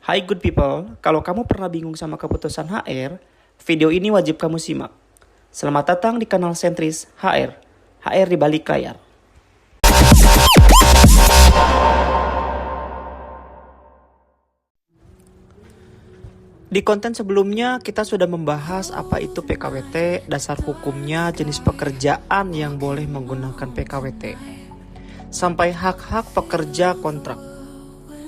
Hai good people, kalau kamu pernah bingung sama keputusan HR, video ini wajib kamu simak. Selamat datang di kanal Sentris HR, HR di balik layar. Di konten sebelumnya kita sudah membahas apa itu PKWT, dasar hukumnya, jenis pekerjaan yang boleh menggunakan PKWT, sampai hak-hak pekerja kontrak.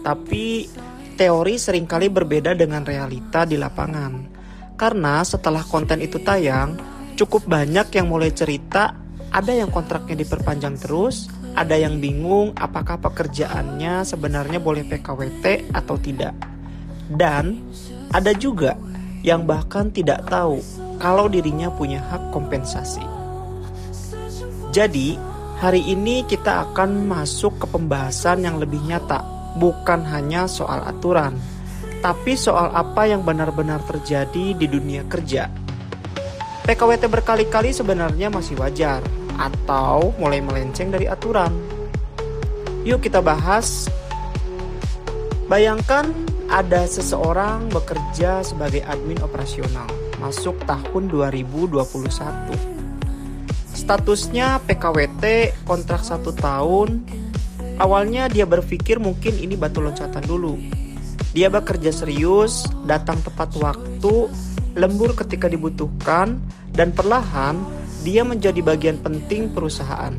Tapi teori seringkali berbeda dengan realita di lapangan. Karena setelah konten itu tayang, cukup banyak yang mulai cerita, ada yang kontraknya diperpanjang terus, ada yang bingung apakah pekerjaannya sebenarnya boleh PKWT atau tidak. Dan ada juga yang bahkan tidak tahu kalau dirinya punya hak kompensasi. Jadi, hari ini kita akan masuk ke pembahasan yang lebih nyata. Bukan hanya soal aturan, tapi soal apa yang benar-benar terjadi di dunia kerja. PKWT berkali-kali sebenarnya masih wajar, atau mulai melenceng dari aturan. Yuk kita bahas. Bayangkan ada seseorang bekerja sebagai admin operasional, masuk tahun 2021. Statusnya PKWT, kontrak 1 tahun. Awalnya dia berpikir mungkin ini batu loncatan dulu. Dia bekerja serius, datang tepat waktu, lembur ketika dibutuhkan, dan perlahan dia menjadi bagian penting perusahaan.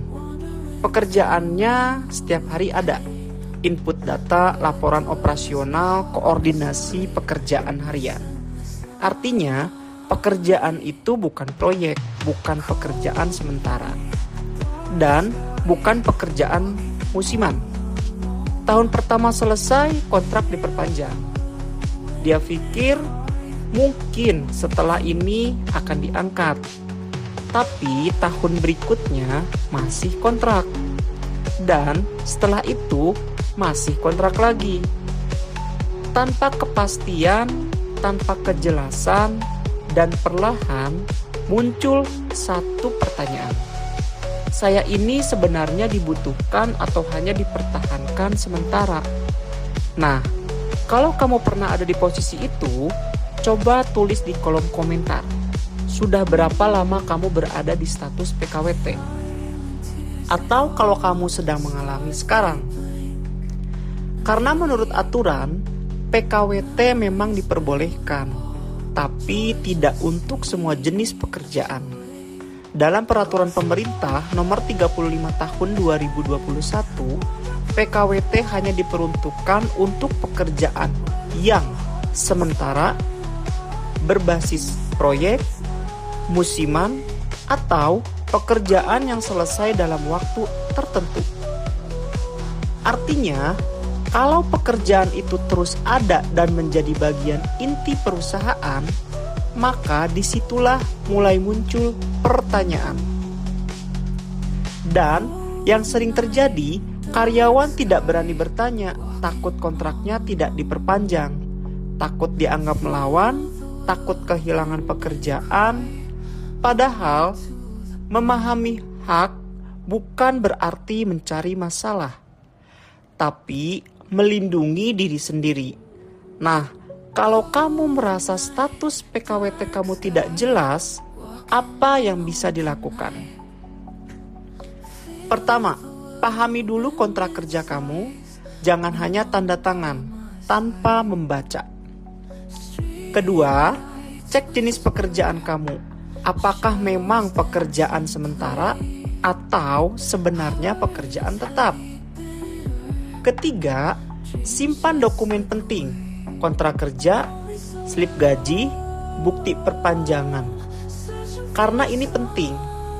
Pekerjaannya setiap hari ada. Input data, laporan operasional, koordinasi pekerjaan harian. Artinya, pekerjaan itu bukan proyek, bukan pekerjaan sementara, dan bukan pekerjaan musiman. Tahun pertama selesai, kontrak diperpanjang. Dia pikir mungkin setelah ini akan diangkat. Tapi tahun berikutnya masih kontrak. Dan setelah itu masih kontrak lagi. Tanpa kepastian, tanpa kejelasan, dan perlahan muncul satu pertanyaan. Saya ini sebenarnya dibutuhkan atau hanya dipertahankan sementara? Nah, kalau kamu pernah ada di posisi itu, coba tulis di kolom komentar. Sudah berapa lama kamu berada di status PKWT? Atau kalau kamu sedang mengalami sekarang? Karena menurut aturan, PKWT memang diperbolehkan, tapi tidak untuk semua jenis pekerjaan. Dalam peraturan pemerintah nomor 35 tahun 2021, PKWT hanya diperuntukkan untuk pekerjaan yang sementara, berbasis proyek, musiman, atau pekerjaan yang selesai dalam waktu tertentu. Artinya, kalau pekerjaan itu terus ada dan menjadi bagian inti perusahaan, maka disitulah mulai muncul pertanyaan. Dan yang sering terjadi, karyawan tidak berani bertanya, takut kontraknya tidak diperpanjang, takut dianggap melawan, takut kehilangan pekerjaan. Padahal memahami hak bukan berarti mencari masalah, tapi melindungi diri sendiri. Nah, kalau kamu merasa status PKWT kamu tidak jelas, apa yang bisa dilakukan? Pertama, pahami dulu kontrak kerja kamu. Jangan hanya tanda tangan tanpa membaca. Kedua, cek jenis pekerjaan kamu. Apakah memang pekerjaan sementara atau sebenarnya pekerjaan tetap? Ketiga, simpan dokumen penting. Kontrak kerja, slip gaji, bukti perpanjangan. Karena ini penting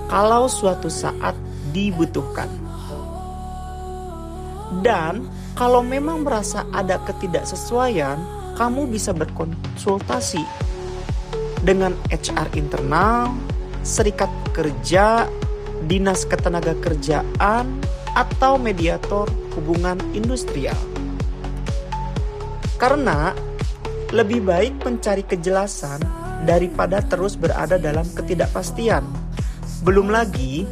kalau suatu saat dibutuhkan. Dan kalau memang merasa ada ketidaksesuaian, kamu bisa berkonsultasi dengan HR internal, serikat pekerja, dinas ketenagakerjaan, atau mediator hubungan industrial. Karena lebih baik mencari kejelasan daripada terus berada dalam ketidakpastian. Belum lagi,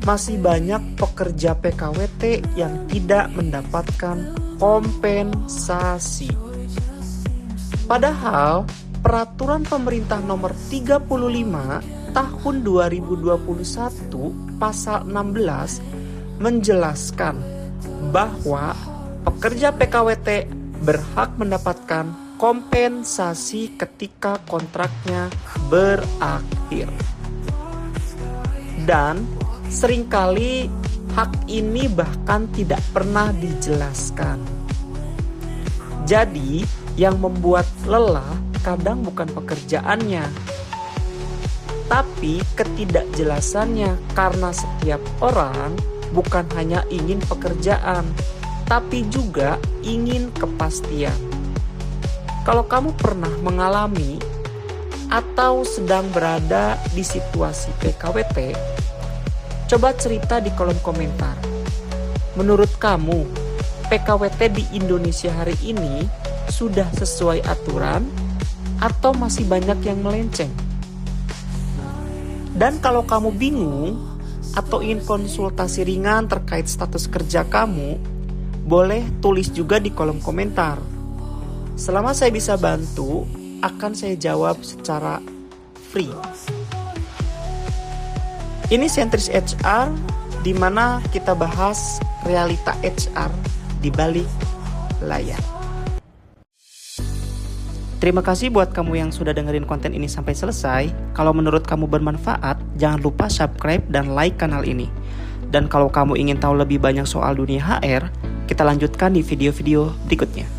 masih banyak pekerja PKWT yang tidak mendapatkan kompensasi. Padahal peraturan pemerintah nomor 35 tahun 2021 pasal 16 menjelaskan bahwa pekerja PKWT berhak mendapatkan kompensasi ketika kontraknya berakhir. Dan seringkali hak ini bahkan tidak pernah dijelaskan. Jadi, yang membuat lelah kadang bukan pekerjaannya, tapi ketidakjelasannya, karena setiap orang bukan hanya ingin pekerjaan, tapi juga ingin kepastian. Kalau kamu pernah mengalami atau sedang berada di situasi PKWT, coba cerita di kolom komentar. Menurut kamu, PKWT di Indonesia hari ini sudah sesuai aturan atau masih banyak yang melenceng? Dan kalau kamu bingung atau ingin konsultasi ringan terkait status kerja kamu, boleh tulis juga di kolom komentar. Selama saya bisa bantu, akan saya jawab secara free. Ini Sentris HR, di mana kita bahas realita HR di balik layar. Terima kasih buat kamu yang sudah dengerin konten ini sampai selesai. Kalau menurut kamu bermanfaat, jangan lupa subscribe dan like kanal ini. Dan kalau kamu ingin tahu lebih banyak soal dunia HR, kita lanjutkan di video-video berikutnya.